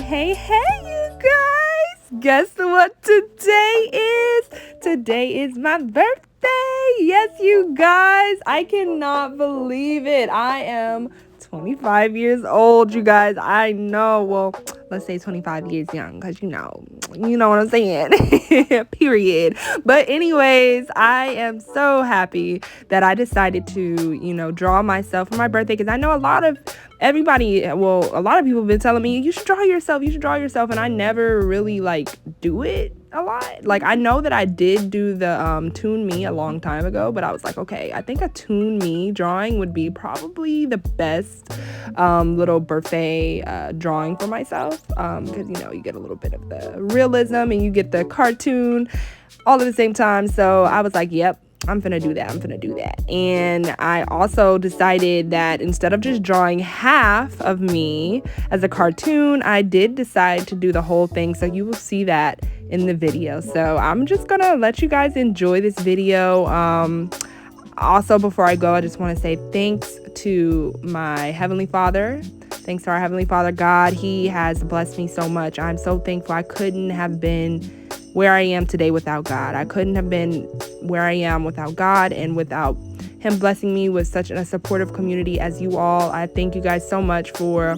Hey, you guys! Guess what today is? Today is my birthday! Yes, you guys! I cannot believe it. I am 25 years old, you guys. I know. Well, let's say 25 years young, because you know what I'm saying. Period. But anyways, I am so happy that I decided to, draw myself for my birthday, because I know a lot of people have been telling me you should draw yourself, and I never really do it a lot. I know that I did do the Tune Me a long time ago, but I was like, okay, I think a Tune Me drawing would be probably the best little birthday drawing for myself, because you get a little bit of the realism and you get the cartoon all at the same time. So I was like, yep, I'm gonna do that. And I also decided that instead of just drawing half of me as a cartoon, I did decide to do the whole thing. So you will see that in the video. So I'm just gonna let you guys enjoy this video. Also, before I go, I just want to say thanks to my Heavenly Father. Thanks to our Heavenly Father, God. He has blessed me so much. I'm so thankful. I couldn't have been where I am today without God. I couldn't have been where I am without God, and without Him blessing me with such a supportive community as you all. I thank you guys so much for,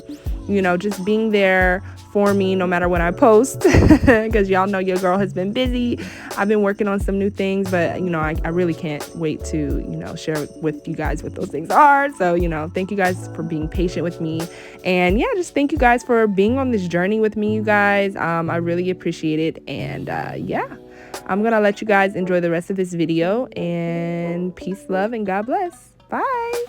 just being there for me no matter when I post, because y'all know your girl has been busy. I've been working on some new things, but I really can't wait to share with you guys what those things are. So thank you guys for being patient with me, and just thank you guys for being on this journey with me, you guys. I really appreciate it. And I'm gonna let you guys enjoy the rest of this video, and peace, love, and God bless. Bye.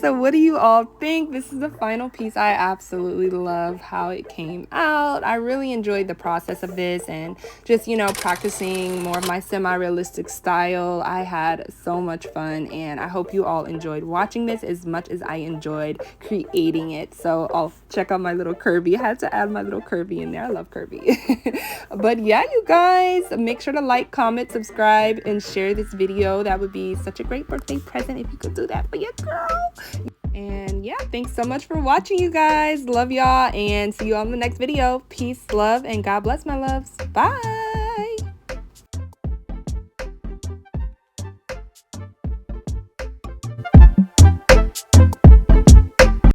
So what do you all think? This is the final piece. I absolutely love how it came out. I really enjoyed the process of this and just, you know, practicing more of my semi-realistic style. I had so much fun, and I hope you all enjoyed watching this as much as I enjoyed creating it. So I'll check out my little Kirby. I had to add my little Kirby in there. I love Kirby. But yeah, you guys, make sure to like, comment, subscribe, and share this video. That would be such a great birthday present if you could do that for your girl. And yeah, thanks so much for watching, you guys. Love y'all, and see you all in the next video. Peace, love, and God bless, my loves. Bye.